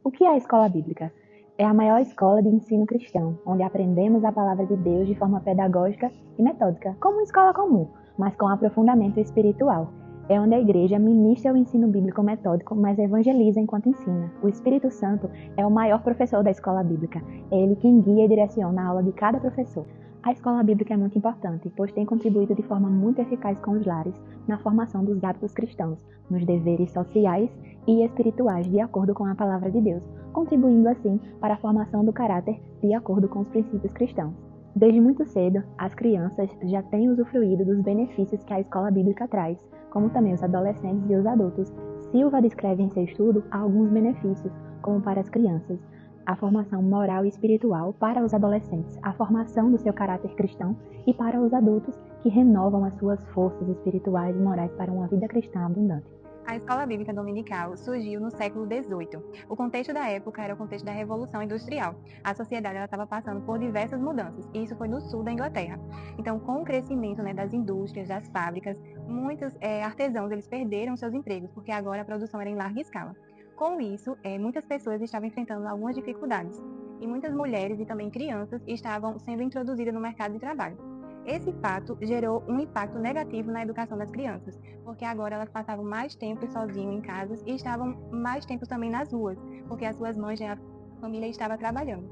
O que é a escola bíblica? É a maior escola de ensino cristão, onde aprendemos a palavra de Deus de forma pedagógica e metódica, como uma escola comum, mas com aprofundamento espiritual. É onde a igreja ministra o ensino bíblico metódico, mas evangeliza enquanto ensina. O Espírito Santo é o maior professor da escola bíblica. É ele quem guia e direciona a aula de cada professor. A escola bíblica é muito importante, pois tem contribuído de forma muito eficaz com os lares na formação dos hábitos cristãos, nos deveres sociais e espirituais de acordo com a palavra de Deus, contribuindo assim para a formação do caráter de acordo com os princípios cristãos. Desde muito cedo, as crianças já têm usufruído dos benefícios que a escola bíblica traz, como também os adolescentes e os adultos. Silva descreve em seu estudo alguns benefícios, como para as crianças: a formação moral e espiritual para os adolescentes, a formação do seu caráter cristão, e para os adultos, que renovam as suas forças espirituais e morais para uma vida cristã abundante. A escola bíblica dominical surgiu no século XVIII. O contexto da época era o contexto da Revolução Industrial. A sociedade estava passando por diversas mudanças, e isso foi no sul da Inglaterra. Então, com o crescimento das indústrias, das fábricas, muitos artesãos eles perderam seus empregos, porque agora a produção era em larga escala. Com isso, muitas pessoas estavam enfrentando algumas dificuldades, e muitas mulheres e também crianças estavam sendo introduzidas no mercado de trabalho. Esse fato gerou um impacto negativo na educação das crianças, porque agora elas passavam mais tempo sozinhas em casas e estavam mais tempo também nas ruas, porque as suas mães e a família estavam trabalhando.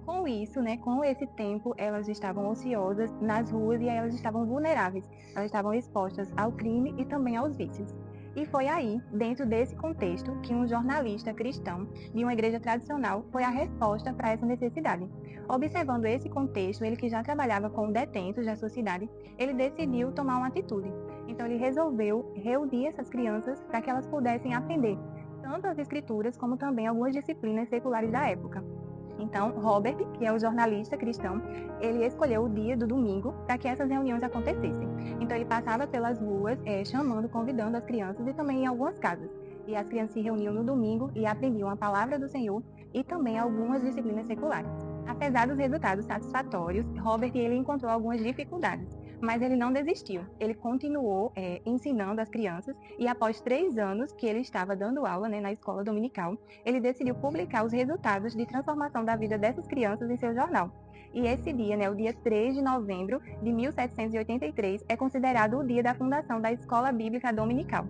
Com isso, com esse tempo, elas estavam ociosas nas ruas e elas estavam vulneráveis, elas estavam expostas ao crime e também aos vícios. E foi aí, dentro desse contexto, que um jornalista cristão de uma igreja tradicional foi a resposta para essa necessidade. Observando esse contexto, ele que já trabalhava com detentos da sua cidade, ele decidiu tomar uma atitude. Então ele resolveu reunir essas crianças para que elas pudessem aprender tanto as escrituras como também algumas disciplinas seculares da época. Então, Robert, que é o jornalista cristão, ele escolheu o dia do domingo para que essas reuniões acontecessem. Então, ele passava pelas ruas, chamando, convidando as crianças e também em algumas casas. E as crianças se reuniam no domingo e aprendiam a palavra do Senhor e também algumas disciplinas seculares. Apesar dos resultados satisfatórios, Robert ele encontrou algumas dificuldades, mas ele não desistiu. Ele continuou ensinando as crianças e após 3 anos que ele estava dando aula na escola dominical, ele decidiu publicar os resultados de transformação da vida dessas crianças em seu jornal. E esse dia, o dia 3 de novembro de 1783, é considerado o dia da fundação da Escola Bíblica Dominical.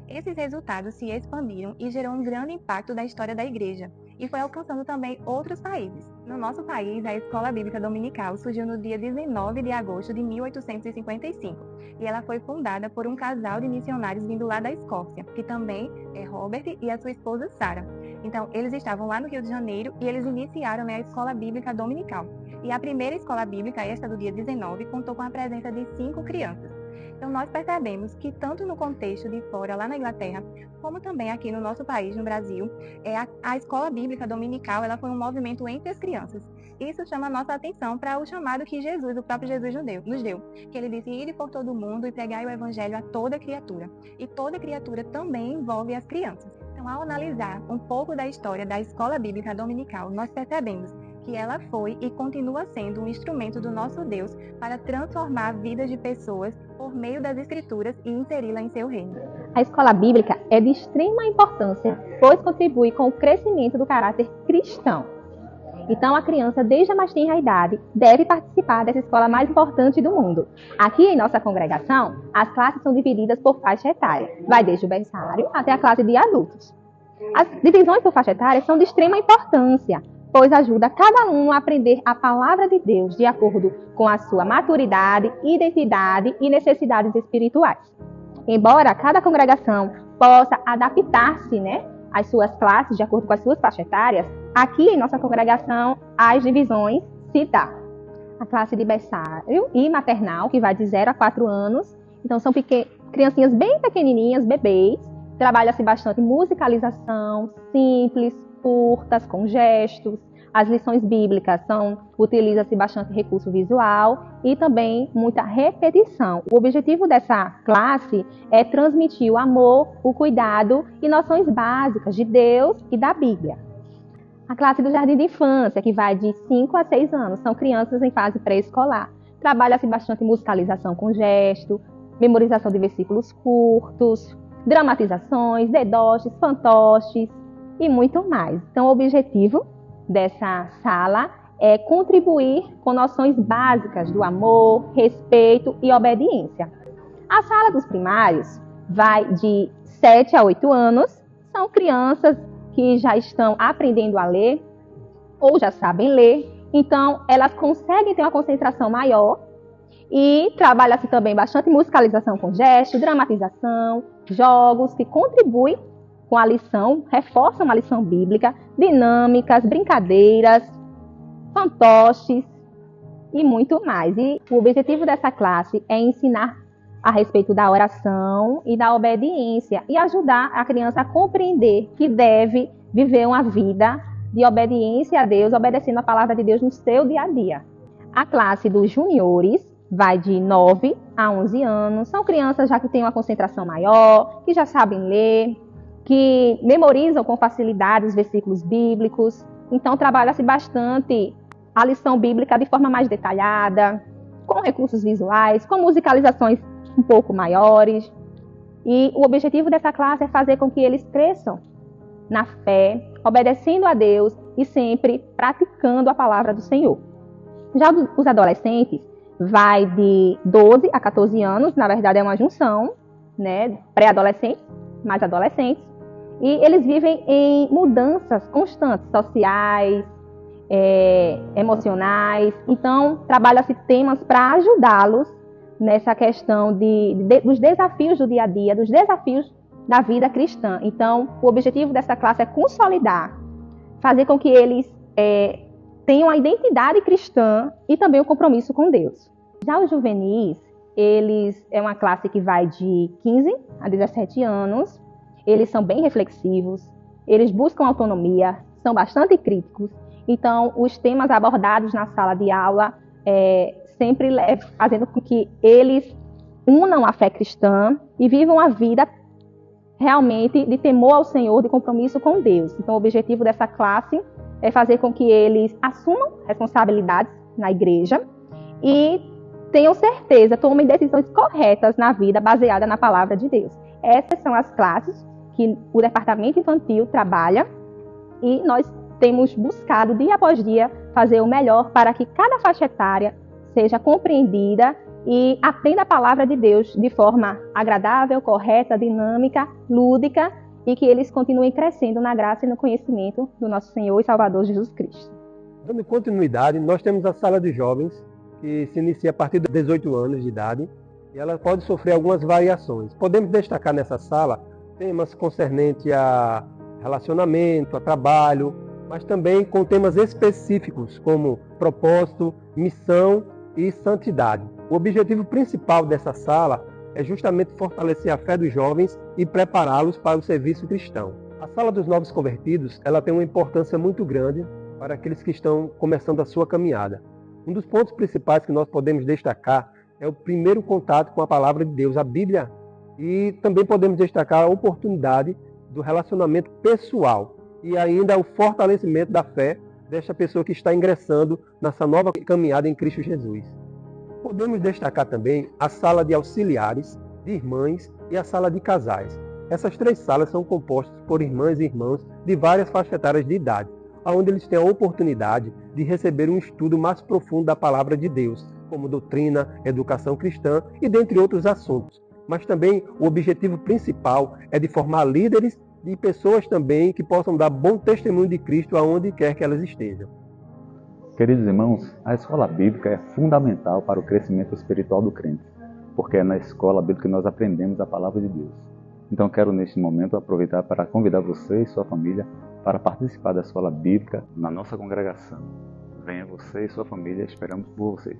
Esses resultados se expandiram e gerou um grande impacto da história da igreja e foi alcançando também outros países. No nosso país, a Escola Bíblica Dominical surgiu no dia 19 de agosto de 1855 e ela foi fundada por um casal de missionários vindo lá da Escócia, que também é Robert e a sua esposa Sarah. Então, eles estavam lá no Rio de Janeiro e eles iniciaram a Escola Bíblica Dominical. E a primeira escola bíblica, esta do dia 19, contou com a presença de 5 crianças. Então, nós percebemos que tanto no contexto de fora, lá na Inglaterra, como também aqui no nosso país, no Brasil, a escola bíblica dominical ela foi um movimento entre as crianças. Isso chama a nossa atenção para o chamado que Jesus, o próprio Jesus nos deu, que ele disse: ide por todo o mundo e pregai o evangelho a toda criatura. E toda criatura também envolve as crianças. Então, ao analisar um pouco da história da escola bíblica dominical, nós percebemos que ela foi e continua sendo um instrumento do nosso Deus para transformar vidas de pessoas por meio das Escrituras e inseri-la em seu reino. A escola bíblica é de extrema importância, pois contribui com o crescimento do caráter cristão. Então, a criança, desde a mais tenra idade, deve participar dessa escola mais importante do mundo. Aqui em nossa congregação, as classes são divididas por faixa etária. Vai desde o berçário até a classe de adultos. As divisões por faixa etária são de extrema importância, pois ajuda cada um a aprender a palavra de Deus de acordo com a sua maturidade, identidade e necessidades espirituais. Embora cada congregação possa adaptar-se, às suas classes de acordo com as suas faixas etárias, aqui em nossa congregação as divisões se dão. A classe de berçário e maternal, que vai de 0 a 4 anos, então são criancinhas bem pequenininhas, bebês, trabalha-se bastante musicalização, simples, curtas, com gestos. As lições bíblicas utiliza-se bastante recurso visual e também muita repetição. O objetivo dessa classe é transmitir o amor, o cuidado e noções básicas de Deus e da Bíblia. A classe do jardim de infância, que vai de 5 a 6 anos, são crianças em fase pré-escolar. Trabalha-se bastante musicalização com gesto, memorização de versículos curtos, dramatizações, dedoches, fantoches. e muito mais. Então, o objetivo dessa sala é contribuir com noções básicas do amor, respeito e obediência. A sala dos primários vai de 7 a 8 anos, são crianças que já estão aprendendo a ler ou já sabem ler, então elas conseguem ter uma concentração maior e trabalha-se também bastante musicalização com gestos, dramatização, jogos que contribuem com a lição, reforçam a lição bíblica, dinâmicas, brincadeiras, fantoches e muito mais. E o objetivo dessa classe é ensinar a respeito da oração e da obediência e ajudar a criança a compreender que deve viver uma vida de obediência a Deus, obedecendo a palavra de Deus no seu dia a dia. A classe dos juniores vai de 9 a 11 anos. São crianças já que têm uma concentração maior, que já sabem ler, que memorizam com facilidade os versículos bíblicos. Então, trabalha-se bastante a lição bíblica de forma mais detalhada, com recursos visuais, com musicalizações um pouco maiores. E o objetivo dessa classe é fazer com que eles cresçam na fé, obedecendo a Deus e sempre praticando a palavra do Senhor. Já os adolescentes vai de 12 a 14 anos, na verdade é uma junção, né, pré-adolescentes, mais adolescentes, e eles vivem em mudanças constantes, sociais, emocionais, então trabalha-se temas para ajudá-los nessa questão dos desafios do dia a dia, dos desafios da vida cristã. Então, o objetivo dessa classe é consolidar, fazer com que eles tenham a identidade cristã e também o compromisso com Deus. Já os juvenis, eles é uma classe que vai de 15 a 17 anos, eles são bem reflexivos, eles buscam autonomia, são bastante críticos, então os temas abordados na sala de aula sempre fazendo com que eles unam a fé cristã e vivam a vida realmente de temor ao Senhor, de compromisso com Deus. Então o objetivo dessa classe é fazer com que eles assumam responsabilidades na igreja e tenham certeza, tomem decisões corretas na vida baseada na palavra de Deus. Essas são as classes que o departamento infantil trabalha e nós temos buscado dia após dia fazer o melhor para que cada faixa etária seja compreendida e aprenda a palavra de Deus de forma agradável, correta, dinâmica, lúdica e que eles continuem crescendo na graça e no conhecimento do nosso Senhor e Salvador Jesus Cristo. Dando continuidade, nós temos a sala de jovens, que se inicia a partir de 18 anos de idade e ela pode sofrer algumas variações. Podemos destacar nessa sala temas concernentes a relacionamento, a trabalho, mas também com temas específicos como propósito, missão e santidade. O objetivo principal dessa sala é justamente fortalecer a fé dos jovens e prepará-los para o serviço cristão. A sala dos novos convertidos, ela tem uma importância muito grande para aqueles que estão começando a sua caminhada. Um dos pontos principais que nós podemos destacar é o primeiro contato com a palavra de Deus, a Bíblia, e também podemos destacar a oportunidade do relacionamento pessoal e ainda o fortalecimento da fé desta pessoa que está ingressando nessa nova caminhada em Cristo Jesus. Podemos destacar também a sala de auxiliares, de irmãs e a sala de casais. Essas três salas são compostas por irmãs e irmãos de várias faixas etárias de idade, onde eles têm a oportunidade de receber um estudo mais profundo da palavra de Deus, como doutrina, educação cristã e dentre outros assuntos. Mas também o objetivo principal é de formar líderes e pessoas também que possam dar bom testemunho de Cristo aonde quer que elas estejam. Queridos irmãos, a escola bíblica é fundamental para o crescimento espiritual do crente, porque é na escola bíblica que nós aprendemos a palavra de Deus. Então quero neste momento aproveitar para convidar você e sua família para participar da escola bíblica na nossa congregação. Venha você e sua família, esperamos por vocês.